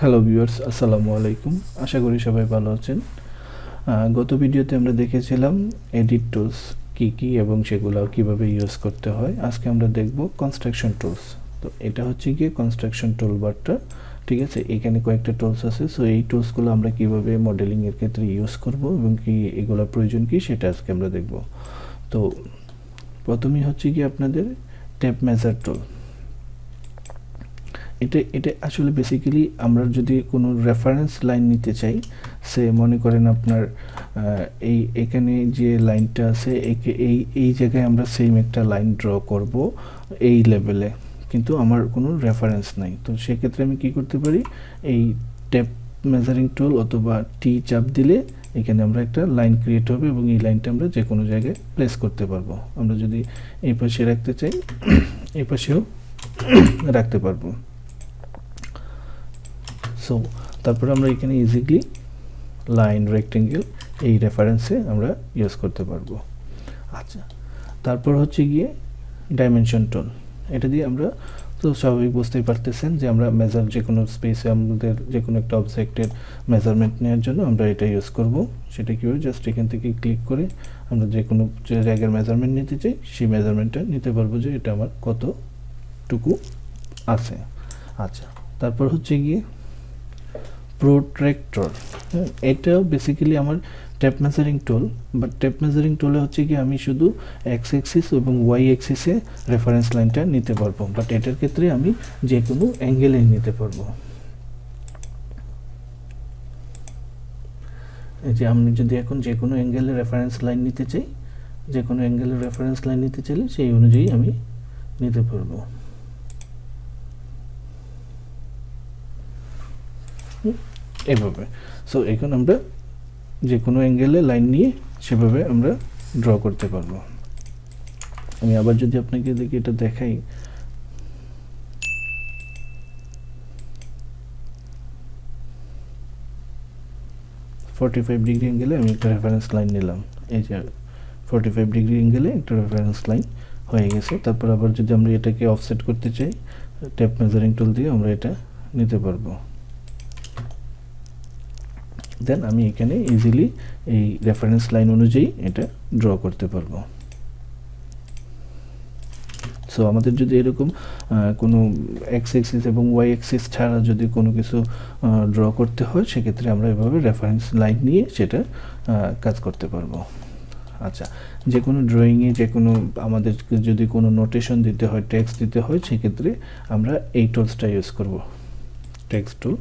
Hello viewers, আসসালামু আলাইকুম। আশা করি সবাই ভালো আছেন। গত ভিডিওতে আমরা দেখেছিলাম এডিট টুলস কী কী এবং সেগুলো কিভাবে ইউজ করতে হয়। আজকে আমরা দেখব কনস্ট্রাকশন টুলস। তো এটা হচ্ছে গিয়ে কনস্ট্রাকশন টুলবারটা, ঠিক আছে। এখানে কয়েকটা টুলস আছে। সো এই টুলসগুলো আমরা কিভাবে মডেলিংয়ের ক্ষেত্রে ইউজ করব এবং কি এগুলোর প্রয়োজন কী সেটা আজকে আমরা দেখব। তো প্রথমেই হচ্ছে গিয়ে আপনাদের টেপ মেজার টুল। এটা আসলে বেসিক্যালি আমরা যদি কোনো রেফারেন্স লাইন নিতে চাই, সে মনে করেন আপনার এখানে যে লাইনটা আছে এই জায়গায় আমরা সেম একটা লাইন ড্র করব এই লেভেলে, কিন্তু আমার কোনো রেফারেন্স নাই। তো সেক্ষেত্রে আমি কি করতে পারি, এই টেপ মেজারিং টুল অথবা টি চাপ দিলে এখানে আমরা একটা লাইন ক্রিয়েট হবে এবং এই লাইনটা আমরা যে কোনো জায়গায় প্লেস করতে পারবো। আমরা যদি এই পাশে রাখতে চাই এই পাশেও রাখতে পারবো। সো তারপরে আমরা এখানে ইজিলি লাইন, রেক্টেঙ্গেল এই রেফারেন্সে আমরা ইউজ করতে পারবো। আচ্ছা, তারপর হচ্ছে গিয়ে ডাইমেনশন টুল। এটা দিয়ে আমরা তো স্বাভাবিক বুঝতেই পারতেছেন যে আমরা মেজার যে কোনো স্পেসে আমাদের যে কোনো একটা অবজেক্টের মেজারমেন্ট নেওয়ার জন্য আমরা এটা ইউজ করব। সেটা কীভাবে, জাস্ট এখান থেকে ক্লিক করে আমরা যে কোনো যে জায়গার মেজারমেন্ট নিতে চাই সেই মেজারমেন্টটা নিতে পারবো যে এটা আমার কতটুকু আছে। আচ্ছা, তারপর হচ্ছে গিয়ে প্রোট্রেক্টর। এটাও বেসিক্যালি আমার tape measuring tool, but tape measuring টুলে হচ্ছে কি আমি শুধু এক্স এক্সিস এবং ওয়াই এক্সিসে রেফারেন্স লাইনটা নিতে পারবো, বাট এটার ক্ষেত্রে আমি যে কোনো অ্যাঙ্গেলে নিতে পারবো। এই যে আমি যদি এখন যে কোনো অ্যাঙ্গেলে রেফারেন্স লাইন নিতে চাই, যে কোনো অ্যাঙ্গেলের রেফারেন্স লাইন নিতে চাইলে সেই অনুযায়ী আমি নিতে পারবো। এইভাবে। সো এখন আমরা যে কোনো অ্যাঙ্গেলে লাইন নিয়ে সেভাবে আমরা ড্র করতে পারবো। আমি আবার যদি আপনাকে দেখি এটা দেখাই, ফর্টি 45 ডিগ্রি অ্যাঙ্গেলে আমি একটা রেফারেন্স লাইন নিলাম। এই যে 45 ডিগ্রি অ্যাঙ্গেলে একটা রেফারেন্স লাইন হয়ে গেছে। তারপর আবার যদি আমরা এটাকে অফসেট করতে চাই, টেপ মেজারিং টুল দিয়ে আমরা এটা নিতে পারবো। দেন আমি এখানে ইজিলি এই রেফারেন্স লাইন অনুযায়ী এটা ড্র করতে পারবো। সো আমাদের যদি এরকম কোনো এক্স এক্সিস এবং ওয়াই এক্সিস ছাড়া যদি কোনো কিছু ড্র করতে হয়, সেক্ষেত্রে আমরা এভাবে রেফারেন্স লাইন নিয়ে সেটা কাজ করতে পারবো। আচ্ছা, যে কোনো ড্রয়িংয়ে যে কোনো আমাদেরকে যদি কোনো নোটেশন দিতে হয়, টেক্সট দিতে হয়, সেক্ষেত্রে আমরা এই টুলসটা ইউজ করব, টেক্সট টুল।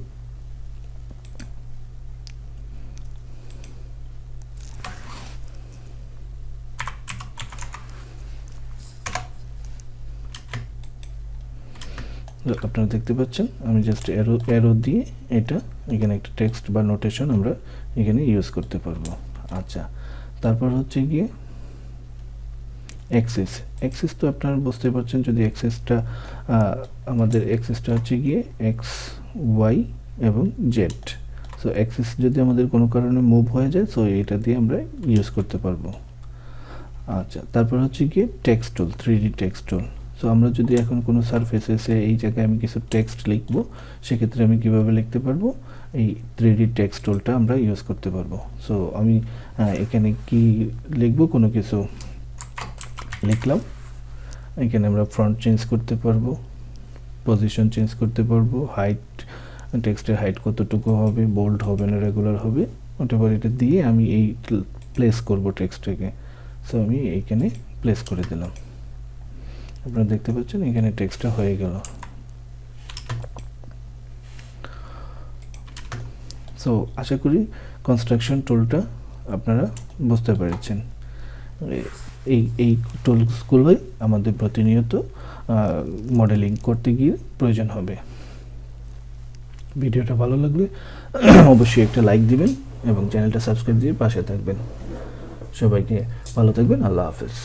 আপনারা দেখতে পাচ্ছেন আমি জাস্ট অ্যারো দিয়ে এটা এখানে একটা টেক্সট বা নোটেশন আমরা এখানে ইউজ করতে পারবো। আচ্ছা, তারপর হচ্ছে গিয়ে এক্সিস তো আপনারা বুঝতে পারছেন, যদি এক্সিসটা আমাদের এক্সিসটা হচ্ছে গিয়ে এক্স, ওয়াই এবং জেড। সো এক্সিস যদি আমাদের কোনো কারণে মুভ হয়ে যায়, সো এটা দিয়ে আমরা ইউজ করতে পারবো। আচ্ছা, তারপর হচ্ছে গিয়ে text tool, 3D text tool. So আমরা যদি এখন কোনো সারফেসে এই জায়গায় আমি কিছু টেক্সট লিখবো, সেক্ষেত্রে আমি কিভাবে লিখতে পারবো, এই 3D টেক্সট টুলটা আমরা ইউজ করতে পারবো। সো আমি এখানে কি লিখবো, কোনো কিছু লিখলাম, এখানে আমরা ফন্ট চেঞ্জ করতে পারবো, পজিশন চেঞ্জ করতে পারবো, হাইট, টেক্সটের হাইট কতটুকু হবে, বোল্ড হবে না রেগুলার হবে, ওটাবার এটা দিয়ে আমি এই প্লেস করব টেক্সটটাকে। সো আমি এইখানে প্লেস করে দিলাম। আপনারা দেখতে পাচ্ছেন এখানে টেক্সটটা হয়ে গেল। সো আশা করি কনস্ট্রাকশন টুলটা আপনারা বুঝতে পেরেছেন। এই টুলসগুলোই আমাদের প্রতিনিয়ত মডেলিং করতে গিয়ে প্রয়োজন হবে। ভিডিওটা ভালো লাগলে অবশ্যই একটা লাইক দিবেন এবং চ্যানেলটা সাবস্ক্রাইব দিয়ে পাশে থাকবেন। সবাইকে ভালো থাকবেন। আল্লাহ হাফেজ।